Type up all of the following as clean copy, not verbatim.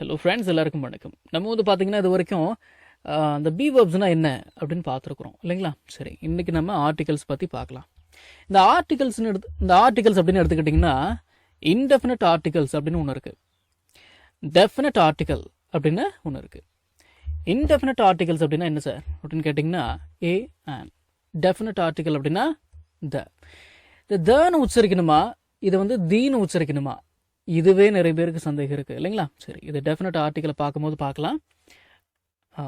Hello friends, எல்லாருக்கும் வணக்கம். நம்ம வந்து பார்த்தீங்கன்னா இது வரைக்கும் அந்த பி வேர்ப்ஸ்னால் என்ன அப்படின்னு பார்த்துருக்குறோம் இல்லைங்களா? சரி, இன்றைக்கி நம்ம ஆர்டிகல்ஸ் பற்றி பார்க்கலாம். இந்த ஆர்டிகல்ஸ் அப்படின்னு எடுத்துக்கிட்டிங்கன்னா இன்டெஃபினட் ஆர்டிகல்ஸ் அப்படின்னு ஒன்று இருக்குது, டெஃபினட் ஆர்டிகல் அப்படின்னு ஒன்று இருக்குது. இன்டெஃபினட் ஆர்டிகல்ஸ் அப்படின்னா என்ன சார் அப்படின்னு கேட்டிங்கன்னா ஏ அண்ட். டெஃபினட் ஆர்டிகல் அப்படின்னா தன்னு உச்சரிக்கணுமா, இதை வந்து தீன்னு உச்சரிக்கணுமா? இதுவே நிறைய பேருக்கு சந்தேகம் இருக்குது இல்லைங்களா? சரி, இது டெஃபினட் ஆர்டிக்கலை பார்க்கும்போது பார்க்கலாம்,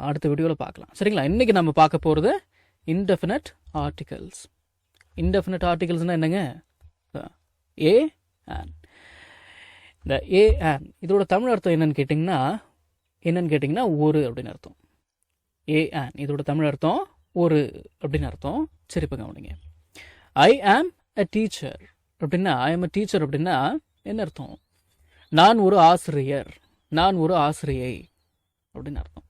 அடுத்த வீடியோவில் பார்க்கலாம். சரிங்களா? இன்றைக்கி நம்ம பார்க்க போகிறது இன்டெஃபினட் ஆர்டிகல்ஸ். இன்டெஃபினட் ஆர்டிகல்ஸ்னால் என்னங்க? A and. இந்த ஏ அண்ட் இதோட தமிழ் அர்த்தம் என்னன்னு கேட்டிங்கன்னா ஒரு அப்படின்னு அர்த்தம். ஏ அண்ட் இதோட தமிழ் அர்த்தம் ஒரு அப்படின்னு அர்த்தம். சரி, இப்போ கவனிங்க. ஐ ஆம் அ டீச்சர் அப்படின்னா, ஐ ஆம் அ டீச்சர் அப்படின்னா என்ன அர்த்தம்? நான் ஒரு ஆசிரியர், நான் ஒரு ஆசிரியை அப்படின்னு அர்த்தம்.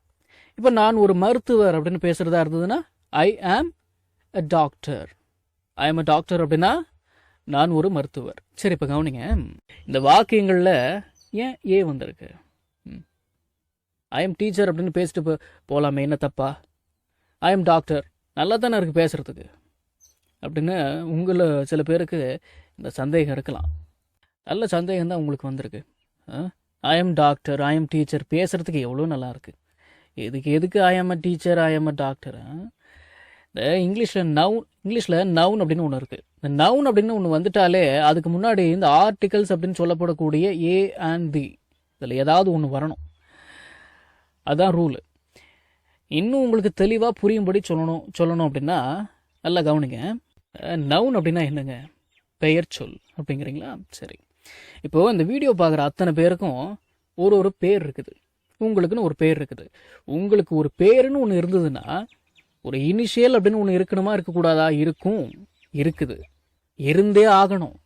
இப்போ நான் ஒரு மருத்துவர் அப்படின்னு பேசுகிறதா இருந்ததுன்னா ஐ ஆம் அ டாக்டர். ஐ ஆம் அ டாக்டர் அப்படின்னா நான் ஒரு மருத்துவர். சரி, இப்போ கவனிங்க. இந்த வாக்கியங்களில் ஏன் ஏ வந்திருக்கு? ஐ எம் டீச்சர் அப்படின்னு பேசிட்டு போகலாமே, என்ன தப்பா? ஐ எம் டாக்டர் நல்லா தானே இருக்குது பேசுகிறதுக்கு அப்படின்னு உங்களில் சில பேருக்கு இந்த சந்தேகம் இருக்கலாம். நல்ல சந்தேகம் தான் உங்களுக்கு வந்திருக்கு. I am doctor, I am teacher பேசுகிறதுக்கு எவ்வளோ நல்லா இருக்குது. எதுக்கு ஐ am a teacher, I am a doctor? இந்த இங்கிலீஷில் நவுன் அப்படின்னு ஒன்று இருக்குது. இந்த நவுன் அப்படின்னு ஒன்று வந்துட்டாலே அதுக்கு முன்னாடி இந்த ஆர்டிகல்ஸ் அப்படின்னு சொல்லப்படக்கூடிய ஏ அண்ட் தி இதில் ஏதாவது ஒன்று வரணும். அதுதான் ரூலு. இன்னும் உங்களுக்கு தெளிவாக புரியும்படி சொல்லணும் அப்படின்னா நல்லா கவனிங்க. நவுன் அப்படின்னா என்னங்க? பெயர் சொல் அப்படிங்கிறீங்களா? சரி, இப்போது இந்த வீடியோ பார்க்குற அத்தனை பேருக்கும் ஒரு பேர் இருக்குது. உங்களுக்குன்னு ஒரு பேர் இருக்குது. உங்களுக்கு ஒரு பேருன்னு ஒன்று இருந்ததுன்னா ஒரு இனிஷியல் அப்படின்னு ஒன்று இருக்கணுமா, இருக்கக்கூடாதா? இருக்குது, இருந்தே ஆகணும்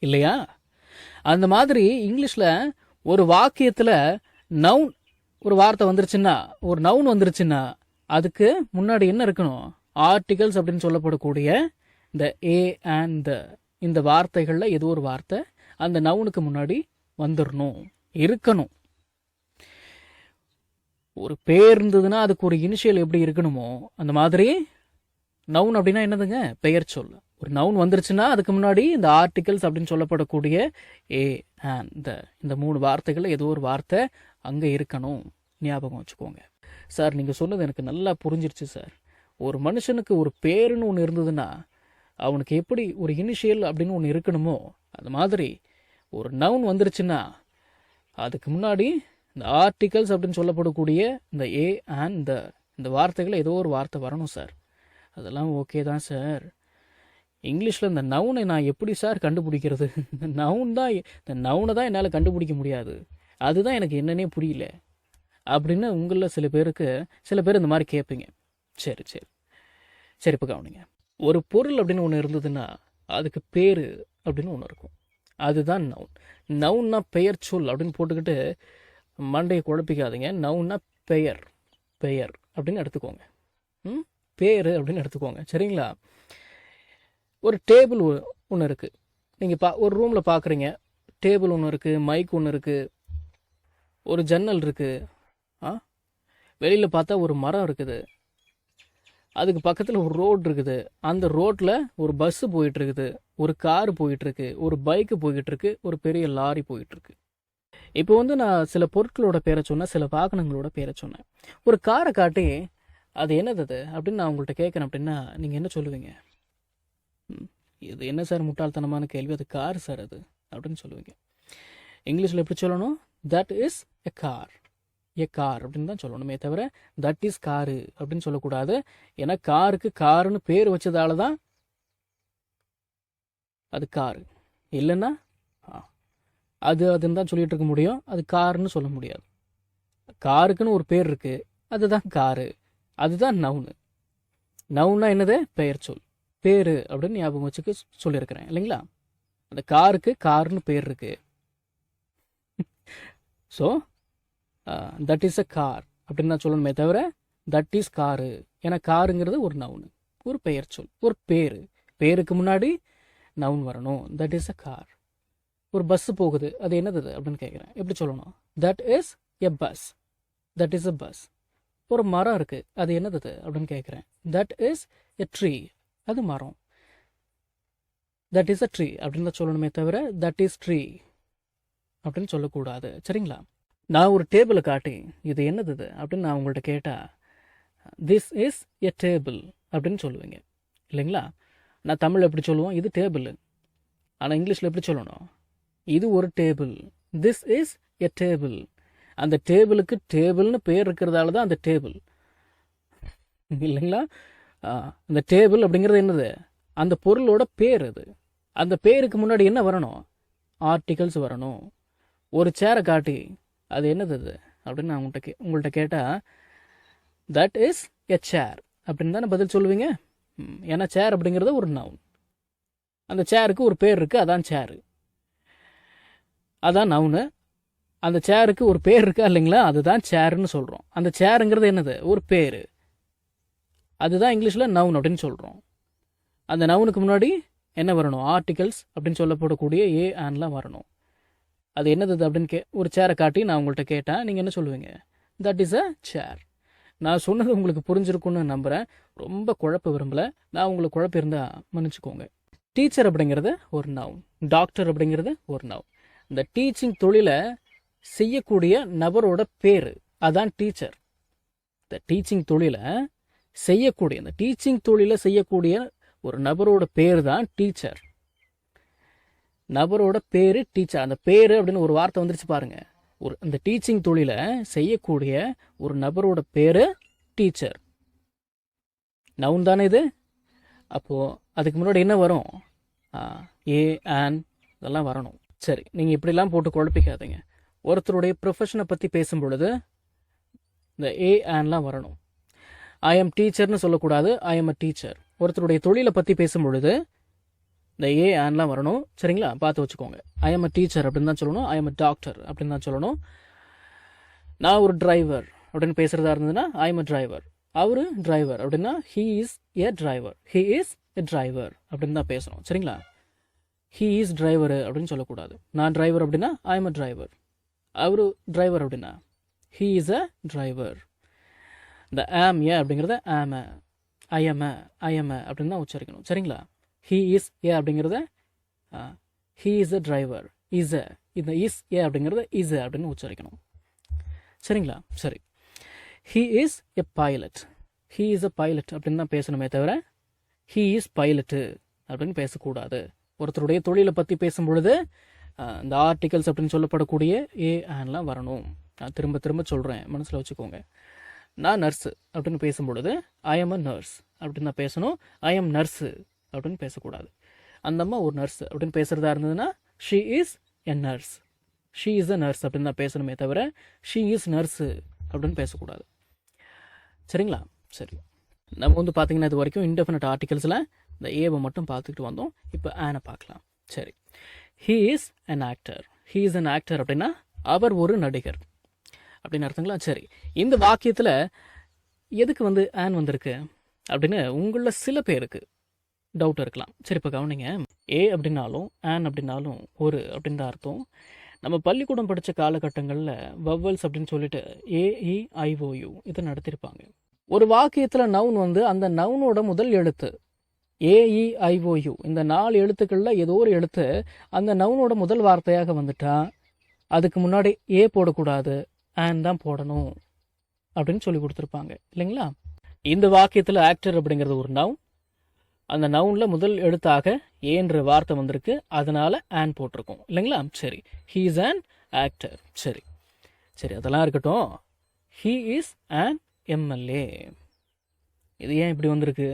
இல்லையா? அந்த மாதிரி இங்கிலீஷில் ஒரு வாக்கியத்தில் நவுன் ஒரு வார்த்தை வந்துருச்சுன்னா, ஒரு நவுன் வந்துருச்சுன்னா அதுக்கு முன்னாடி என்ன இருக்கணும்? ஆர்டிகல்ஸ் அப்படின்னு சொல்லப்படக்கூடிய இந்த ஏ அண்ட் இந்த வார்த்தைகளில் ஏதோ ஒரு வார்த்தை அந்த நவுனுக்கு முன்னாடி வந்துடணும், இருக்கணும். ஒரு பேர் இருந்ததுன்னா அதுக்கு ஒரு இனிஷியல் எப்படி இருக்கணுமோ அந்த மாதிரி நவுன் அப்படின்னா என்னதுங்க? பெயர் சொல். ஒரு நவுன் வந்துருச்சுன்னா அதுக்கு முன்னாடி இந்த ஆர்டிகல்ஸ் அப்படின்னு சொல்லப்படக்கூடிய ஏ அண்ட் இந்த மூணு வார்த்தைகளில் ஏதோ ஒரு வார்த்தை அங்கே இருக்கணும். ஞாபகம் வச்சுக்கோங்க. சார், நீங்கள் சொன்னது எனக்கு நல்லா புரிஞ்சிருச்சு சார். ஒரு மனுஷனுக்கு ஒரு பேருன்னு ஒன்று இருந்ததுன்னா அவனுக்கு எப்படி ஒரு இனிஷியல் அப்படின்னு ஒன்று இருக்கணுமோ அது மாதிரி ஒரு நவுன் வந்துருச்சுன்னா அதுக்கு முன்னாடி இந்த ஆர்டிகல்ஸ் அப்படின்னு சொல்லப்படக்கூடிய இந்த ஏ அண்ட் இந்த வார்த்தைகள் ஏதோ ஒரு வார்த்தை வரணும் சார். அதெல்லாம் ஓகே தான் சார். இங்கிலீஷில் இந்த நவுனை நான் எப்படி சார் கண்டுபிடிக்கிறது? இந்த நவுனை தான் என்னால் கண்டுபிடிக்க முடியாது. அதுதான் எனக்கு என்னன்னே புரியல அப்படின்னு உங்களில் சில பேர் இந்த மாதிரி கேட்பீங்க. சரி, இப்போ கவனிங்க. ஒரு பொருள் அப்படின்னு ஒன்று இருந்ததுன்னா அதுக்கு பேர் அப்படின்னு ஒன்று இருக்கும். அதுதான் நவுன். நவுன்னா பெயர் சொல் அப்படின்னு போட்டுக்கிட்டு மண்டையை குழப்பிக்காதீங்க. நவுன்னா பெயர் அப்படின்னு எடுத்துக்கோங்க. பேர் அப்படின்னு எடுத்துக்கோங்க. சரிங்களா? ஒரு டேபிள் ஒன்று இருக்குது. நீங்கள் ஒரு ரூமில் பார்க்குறீங்க. டேபிள் ஒன்று இருக்குது, மைக் ஒன்று இருக்குது, ஒரு ஜன்னல் இருக்குது. வெளியில் பார்த்தா ஒரு மரம் இருக்குது, அதுக்கு பக்கத்தில் ஒரு ரோடு இருக்குது, அந்த ரோட்டில் ஒரு பஸ்ஸு போயிட்டுருக்குது, ஒரு காரு போயிட்டுருக்கு, ஒரு பைக்கு போய்கிட்டுருக்கு, ஒரு பெரிய லாரி போயிட்டுருக்கு. இப்போ வந்து நான் சில பொருட்களோட பேரை சொன்னேன், சில வாகனங்களோட பேரை சொன்னேன். ஒரு காரை காட்டி அது என்னது அப்படின்னு நான் உங்கள்கிட்ட கேட்குறேன் அப்படின்னா நீங்கள் என்ன சொல்லுவீங்க? இது என்ன சார் முட்டாள்தனமான கேள்வி? அது கார் சார் அது அப்படின்னு சொல்லுவீங்க. இங்கிலீஷில் எப்படி சொல்லணும்? That is a car. அப்படின்னு தான் சொல்லணுமே தவிர தட் இஸ் காரு அப்படின்னு சொல்லக்கூடாது. ஏன்னா காருக்கு காருன்னு பேர் வச்சதால தான் அது காரு. இல்லைன்னா அதுன்னு தான் சொல்லிட்டு இருக்க முடியும். அது காருன்னு சொல்ல முடியாது. காருக்குன்னு ஒரு பேர் இருக்கு, அதுதான் காரு. அதுதான் நவுனு. நவுன்னா என்னது? பெயர் சொல். பேரு அப்படின்னு ஞாபகம் வச்சுக்க சொல்லியிருக்கிறேன் இல்லைங்களா? அந்த காருக்கு காருன்னு பேர் இருக்கு. So that is a car அப்படின்னு நான் சொல்லணுமே தவிர தட் இஸ் காரு. ஏன்னா காருங்கிறது ஒரு நவுனு, ஒரு பெயர் சொல், ஒரு பேருக்கு முன்னாடி நவுன் வரணும். That is a car. ஒரு பஸ்ஸு போகுது, அது என்னது அப்படின்னு கேட்குறேன். எப்படி சொல்லணும்? That is a bus. That is a bus. ஒரு மரம் இருக்குது, அது என்னது அப்படின்னு கேட்குறேன். That is a tree. அது மரம். தட் இஸ் அ ட்ரீ அப்படின்னு தான் சொல்லணுமே தவிர தட் இஸ் ட்ரீ அப்படின்னு சொல்லக்கூடாது. சரிங்களா? நான் ஒரு டேபிளை காட்டி இது என்னது அப்படின்னு நான் உங்கள்கிட்ட கேட்டால் திஸ் இஸ் எ டேபிள் அப்படின்னு சொல்லுவீங்க இல்லைங்களா? நான் தமிழ் எப்படி சொல்லுவோம்? இது டேபிள். ஆனால் இங்கிலீஷில் எப்படி சொல்லணும்? இது ஒரு table. This is a table. அந்த டேபிளுக்கு டேபிள்னு பேர் இருக்கிறதால தான் அந்த டேபிள் இல்லைங்களா? அந்த டேபிள் அப்படிங்கிறது என்னது? அந்த பொருளோட பேர் அது. அந்த பேருக்கு முன்னாடி என்ன வரணும்? ஆர்டிகல்ஸ் வரணும். ஒரு சேரை காட்டி அது என்னது அது அப்படின்னு நான் உங்கள்கிட்ட கேட்டால் தட் இஸ் எ சேர் அப்படின்னு தானே பதில் சொல்லுவீங்க. ஏன்னா சேர் அப்படிங்கிறது ஒரு நவுன். அந்த சேருக்கு ஒரு பேர் இருக்குது, அதான் சேரு. அதான் நவுனு. அந்த சேருக்கு ஒரு பேர் இருக்கா இல்லைங்களா? அதுதான் சேர்ன்னு சொல்கிறோம். அந்த சேருங்கிறது என்னது? ஒரு பேர். அதுதான் இங்கிலீஷில் நவுன் அப்படின்னு சொல்கிறோம். அந்த நவுனுக்கு முன்னாடி என்ன வரணும்? ஆர்டிகல்ஸ் அப்படின்னு சொல்லப்படக்கூடிய ஏ ஆன்லாம் வரணும். அது என்னது அப்படின்னு ஒரு சேரை காட்டி நான் உங்கள்கிட்ட கேட்டேன், நீங்கள் என்ன சொல்லுவீங்க? தட் இஸ் அ சேர். நான் சொன்னது உங்களுக்கு புரிஞ்சிருக்குன்னு நம்புகிறேன். ரொம்ப குழப்ப விரும்பலை. நான் உங்களுக்கு குழப்பம் இருந்தால் மன்னிச்சுக்கோங்க. டீச்சர் அப்படிங்கிறது ஒரு நவுன். டாக்டர் அப்படிங்கிறது ஒரு நவுன். இந்த டீச்சிங் தொழிலை செய்யக்கூடிய நபரோட பேர் அதான் டீச்சர். இந்த டீச்சிங் தொழிலை செய்யக்கூடிய ஒரு நபரோட பேர் தான் டீச்சர். நபரோட பேர் டீச்சர். அந்த பேர் அப்படின்னு ஒரு வார்த்தை வந்துருச்சு பாருங்க. அந்த டீச்சிங் தொழிலை செய்யக்கூடிய ஒரு நபரோட பேர் டீச்சர். நவுன் தானே இது? அப்போது அதுக்கு முன்னாடி என்ன வரும்? ஏ ஆன் இதெல்லாம் வரணும். சரி, நீங்கள் இப்படிலாம் போட்டு குழப்பிக்காதீங்க. ஒருத்தருடைய ப்ரொஃபஷனை பற்றி பேசும் பொழுது இந்த ஏ ஆன்லாம் வரணும். ஐ எம் டீச்சர்னு சொல்லக்கூடாது. ஐ எம் அ டீச்சர். ஒருத்தருடைய தொழிலை பற்றி பேசும் பொழுது இந்த ஏ ஆன்லாம் வரணும். சரிங்களா? பார்த்து வச்சுக்கோங்க. ஐ எம் அ டீச்சர் அப்படின்னு தான் சொல்லணும். ஐ எம் அ டாக்டர் அப்படின்னு தான் சொல்லணும். நான் ஒரு டிரைவர் அப்படின்னு பேசுகிறதா இருந்ததுன்னா ஐ எம் அ டிரைவர். அவர் டிரைவர் அப்படின்னா he is a driver. He is a driver அப்படின்னு தான் பேசணும். சரிங்களா? ஹீ இஸ் டிரைவர் அப்படின்னு சொல்லக்கூடாது. நான் டிரைவர் அப்படின்னா ஐ எம் அ டிரைவர். அவர் டிரைவர் அப்படின்னா ஹீ இஸ் அ டிரைவர். இந்த ஆம் ஏ அப்படிங்கிறத ஆம, ஐஎம் அப்படின்னு தான் உச்சரிக்கணும். சரிங்களா? ஹீ இஸ் ஏ அப்படிங்கிறத he is a driver. Is a, இந்த இஸ் ஏ அப்படிங்கிறத இஸ் அப்படின்னு உச்சரிக்கணும். சரிங்களா? சரி. He is a pilot. He is a pilot அப்படின்னு தான் பேசணுமே தவிர ஹீ இஸ் பைலட்டு அப்படின்னு பேசக்கூடாது. ஒருத்தருடைய தொழிலை பற்றி பேசும் பொழுது இந்த ஆர்டிகல்ஸ் அப்படின்னு சொல்லப்படக்கூடிய ஏ ஆன்லாம் வரணும். நான் திரும்ப திரும்ப சொல்கிறேன், மனசில் வச்சுக்கோங்க. நான் நர்ஸு அப்படின்னு பேசும்பொழுது ஐ எம் அ நர்ஸ் அப்படின்னு தான் பேசணும். ஐ எம் நர்ஸு அப்படின்னு பேசக்கூடாது. அந்த அம்மா ஒரு நர்ஸ் அப்படின்னு பேசுகிறதா இருந்ததுன்னா she is a nurse. She is a nurse அப்படின்னு தான் பேசணுமே தவிர ஷீ இஸ் நர்ஸு அப்படின்னு பேசக்கூடாது. சரிங்களா? சரி, நம்ம வந்து பார்த்தீங்கன்னா இது வரைக்கும் இன்டெஃபினட் ஆர்டிகல்ஸில் இந்த ஏவை மட்டும் பார்த்துக்கிட்டு வந்தோம். இப்போ ஆனை பார்க்கலாம். சரி, he is an actor. He is an actor அப்படின்னா அவர் ஒரு நடிகர் அப்படின்னு அர்த்தங்களா? சரி, இந்த வாக்கியத்தில் எதுக்கு வந்து ஆன் வந்திருக்கு அப்படின்னு உங்களில் சில பேருக்கு டவுட் இருக்கலாம். சரி, இப்போ கவனிங்க. ஏ அப்படின்னாலும் ஆன் அப்படின்னாலும் ஒரு அப்படின்னு தான் அர்த்தம். நம்ம பள்ளிக்கூடம் படித்த காலகட்டங்களில் வவ்வல்ஸ் அப்படின்னு சொல்லிட்டு AEIOU இதை நடத்தியிருப்பாங்க. ஒரு வாக்கியத்தில் நவுன் வந்து அந்த நவுனோட முதல் எழுத்து AEIOU இந்த 4 எழுத்துக்களில் ஏதோ ஒரு எழுத்து அந்த நவுனோட முதல் வார்த்தையாக வந்துட்டா அதுக்கு முன்னாடி ஏ போடக்கூடாது, ஆன் தான் போடணும் அப்படின்னு சொல்லி கொடுத்துருப்பாங்க இல்லைங்களா? இந்த வாக்கியத்தில் ஆக்டர் அப்படிங்கிறது ஒரு நவுன். அந்த நவுனில் முதல் எழுத்தாக ஏன்ற வார்த்தை வந்திருக்கு, அதனால ஆன் போட்டிருக்கோம் இல்லைங்களா? சரி, ஹீ இஸ் ஆன் ஆக்டர். சரி சரி, அதெல்லாம் இருக்கட்டும். He is on MLA. இது ஏன் இப்படி வந்திருக்கு?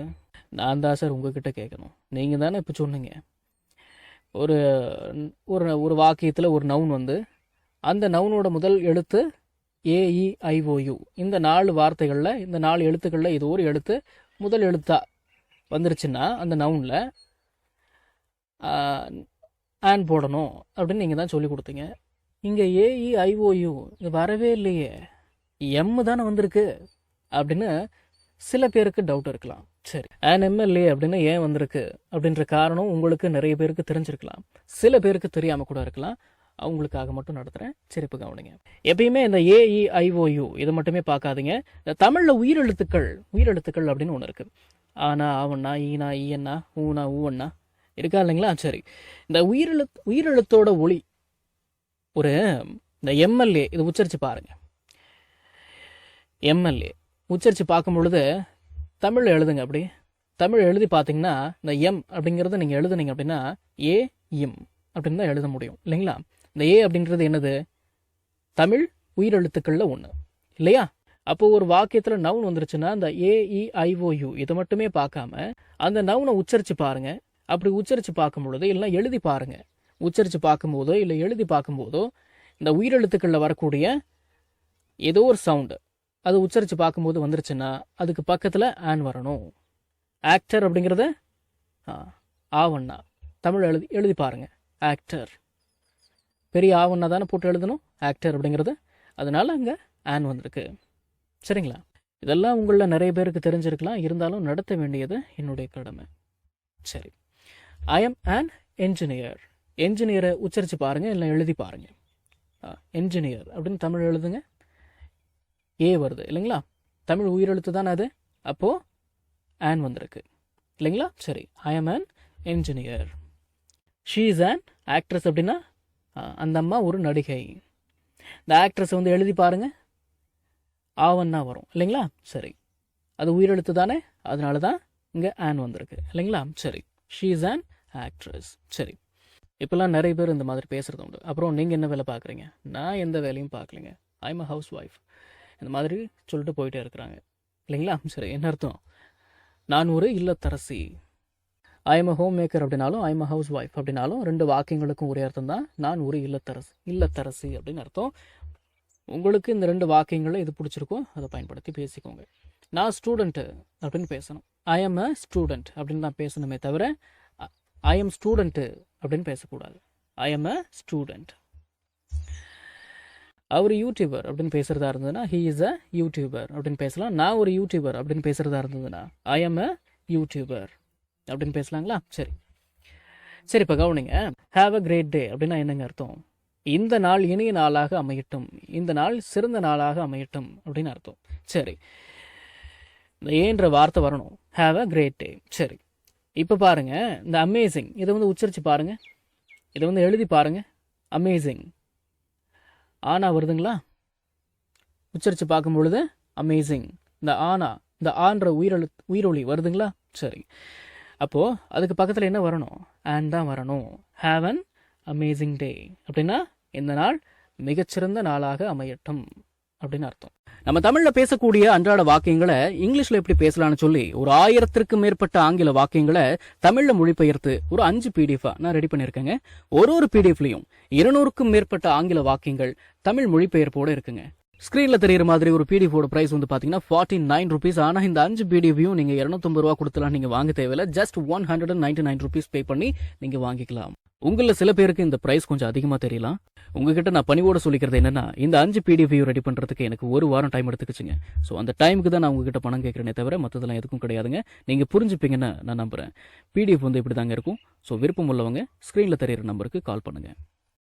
நான் தான் சார் உங்ககிட்ட கேட்கணும். நீங்கள் தானே இப்போ சொன்னீங்க ஒரு ஒரு ஒரு வாக்கியத்தில் ஒரு நவுன் வந்து அந்த நவுனோட முதல் எழுத்து AEIOU இந்த 4 வார்த்தைகளில் இந்த 4 எழுத்துக்களில் ஏதோ ஒரு எழுத்து முதல் எழுத்தா வந்துருச்சுன்னா அந்த நவுனில் ஆன் போடணும் அப்படின்னு நீங்கள் தான் சொல்லி கொடுத்தீங்க. இங்கே AEIOU இது வரவே இல்லையே, எம் தானே வந்திருக்கு அப்படின்னு சில பேருக்கு டவுட் இருக்கலாம். சரி, ஆன் MLA அப்படின்னு ஏன் வந்திருக்கு அப்படின்ற காரணம் உங்களுக்கு நிறைய பேருக்கு தெரிஞ்சிருக்கலாம், சில பேருக்கு தெரியாமல் கூட இருக்கலாம். அவங்களுக்காக மட்டும் நடத்துகிறேன். சரி, இப்போ கவனிங்க. எப்பயுமே இந்த AEIOU இதை மட்டுமே பார்க்காதீங்க. இந்த தமிழில் உயிரெழுத்துக்கள் அப்படின்னு ஒன்று இருக்குது. ஆனா, ஆவண்ணா, ஈனா, ஈயண்ணா, ஊனா, ஊவண்ணா இருக்கா இல்லைங்களா? சரி, இந்த உயிரெழுத்தோட ஒளி ஒரு இந்த MLA இது உச்சரித்து பாருங்க. MLA உச்சரித்து பார்க்கும் பொழுது தமிழில் எழுதுங்க. அப்படி தமிழ் எழுதி பார்த்தீங்கன்னா இந்த எம் அப்படிங்கிறத நீங்கள் எழுதுனீங்க அப்படின்னா ஏஎம் அப்படின்னு தான் எழுத முடியும் இல்லைங்களா? இந்த ஏ அப்படின்றது என்னது? தமிழ் உயிரெழுத்துக்களில் ஒன்று இல்லையா? அப்போது ஒரு வாக்கியத்தில் நவுன் வந்துருச்சுன்னா இந்த AEIOU இதை மட்டுமே பார்க்காம அந்த நவுனை உச்சரித்து பாருங்க. அப்படி உச்சரித்து பார்க்கும் பொழுது இல்லை எழுதி பாருங்க. உச்சரித்து பார்க்கும்போதோ இல்லை எழுதி பார்க்கும்போதோ இந்த உயிரெழுத்துக்களில் வரக்கூடிய ஏதோ ஒரு சவுண்டு அது உச்சரித்து பார்க்கும்போது வந்துருச்சுன்னா அதுக்கு பக்கத்தில் ஆன் வரணும். ஆக்டர் அப்படிங்கிறத ஆவண்ணா தமிழ் எழுதி பாருங்க. ஆக்டர் பெரிய ஆவண்ணா தானே போட்டு எழுதணும் ஆக்டர் அப்படிங்கிறது. அதனால அங்கே ஆன் வந்திருக்கு. சரிங்களா? இதெல்லாம் உங்களில் நிறைய பேருக்கு தெரிஞ்சிருக்கலாம். இருந்தாலும் நடத்த வேண்டியது என்னுடைய கடமை. சரி, ஐ எம் அன் என்ஜினியர். என்ஜினியரை உச்சரித்து பாருங்க, இல்லை எழுதி பாருங்க. என்ஜினியர் அப்படின்னு தமிழ் எழுதுங்க. ஏ வருது இல்லைங்களா? தமிழ் உயிரெழுத்து தானே அது. அப்போது ஆன் வந்திருக்கு இல்லைங்களா? சரி, I am an engineer. She is an actress அப்படின்னா அந்த அம்மா ஒரு நடிகை. இந்த ஆக்ட்ரஸ் வந்து எழுதி பாருங்க. ஆவன்னா வரும் இல்லைங்களா? சரி, அது உயிரெழுத்து தானே, அதனால தான் இங்கே ஆன் வந்திருக்கு இல்லைங்களா? சரி, ஷீ இஸ் அன் ஆக்ட்ரஸ். சரி, இப்போல்லாம் நிறைய பேர் இந்த மாதிரி பேசுகிறது உண்டு. அப்புறம் நீங்கள் என்ன வேலை பார்க்குறீங்க? நான் எந்த வேலையும் பார்க்கலைங்க, I am a housewife, இந்த மாதிரி சொல்லிட்டு போயிட்டே இருக்கிறாங்க இல்லைங்களா? சரி, என்ன அர்த்தம்? நான் ஒரு இல்லத்தரசி. I am a homemaker அப்படின்னாலும் I am a housewife அப்படின்னாலும் ரெண்டு வாக்கியங்களுக்கும் ஒரே அர்த்தம் தான். நான் ஒரு இல்லத்தரசி அப்படின்னு அர்த்தம். உங்களுக்கு இந்த ரெண்டு வாக்கியங்களும் எது பிடிச்சிருக்கோ அதை பயன்படுத்தி பேசிக்கோங்க. நான் ஸ்டூடெண்ட்டு அப்படின்னு பேசணும். ஐ எம் அ ஸ்டூடெண்ட் அப்படின்னு தான் பேசணுமே தவிர ஐ எம் ஸ்டூடெண்ட்டு அப்படின்னு பேசக்கூடாது. I am a student. அவர் யூடியூபர் அப்படின்னு பேசுகிறதா இருந்ததுன்னா ஹீ இஸ் அ யூடியூபர் அப்படின்னு பேசலாம். நான் ஒரு யூடியூபர் அப்படின்னு பேசுகிறதா இருந்ததுன்னா ஐ எம் அ யூடியூபர் அப்படின்னு பேசலாங்களா? சரி, இப்போ கவனிங்க. ஹாவ் அ கிரேட் டே அப்படின்னா என்னங்க அர்த்தம்? இந்த நாள் இனிய நாளாக அமையட்டும், இந்த நாள் சிறந்த நாளாக அமையட்டும் அப்படின்னு அர்த்தம். சரி, இந்த ஏன்ற வார்த்தை வரணும். Have a great day. சரி, இப்போ பாருங்க, இந்த அமேசிங் இதை வந்து உச்சரித்து பாருங்க, இதை வந்து எழுதி பாருங்க. அமேசிங் ஆனா வருதுங்களா? உச்சரித்து பார்க்கும் பொழுது அமேசிங், இந்த ஆன்ற உயிரொலி வருதுங்களா? சரி, அப்போது அதுக்கு பக்கத்தில் என்ன வரணும்? ஆன் தான் வரணும். ஹாவ் அன் அமேசிங் டே அப்படின்னா இந்த நாள் மிகச்சிறந்த நாளாக அமையட்டும் அப்படின்னு அர்த்தம். நம்ம தமிழில் பேசக்கூடிய அன்றாட வாக்கியங்களை இங்கிலீஷில் எப்படி பேசலாம்னு சொல்லி ஒரு 1000க்கும் மேற்பட்ட ஆங்கில வாக்கியங்களை தமிழில் மொழிபெயர்த்து ஒரு 5 PDF நான் ரெடி பண்ணியிருக்கேங்க. ஒரு PDFலையும் 200க்கும் மேற்பட்ட ஆங்கில வாக்கியங்கள் தமிழ் மொழிபெயர்ப்போடு இருக்குங்க. ஸ்க்ரீனில் தெரிகிற மாதிரி ஒரு PDFோட ப்ரைஸ் வந்து பார்த்தீங்கன்னா 49 rupees. ஆனால் இந்த 5 PDFையும் நீங்கள் 250 ரூபா கொடுத்துலாம் நீங்கள் வாங்க தேவையில்லை. ஜஸ்ட் 199 rupees பே பண்ணி நீங்கள் வாங்கிக்கலாம். உங்களில் சில பேருக்கு இந்த ப்ரைஸ் கொஞ்சம் அதிகமாக தெரியலாம். உங்ககிட்ட நான் பணிவோட சொல்லிக்கிறது என்னன்னா, இந்த 5 PDFையும் ரெடி பண்ணுறதுக்கு எனக்கு 1 வாரம் டைம் எடுத்துக்கிச்சுங்க. ஸோ அந்த டைமுக்கு தான் நான் உங்ககிட்ட பணம் கேட்குறேனே தவிர மற்றதெல்லாம் எதுக்கும் கிடையாதுங்க. நீங்கள் புரிஞ்சுப்பீங்கன்னு நான் நம்புகிறேன். PDF வந்து இப்படி தாங்க இருக்கும். ஸோ விருப்பம் உள்ளவங்க ஸ்க்ரீனில் தெரியிற நம்பருக்கு கால் பண்ணுங்கள்.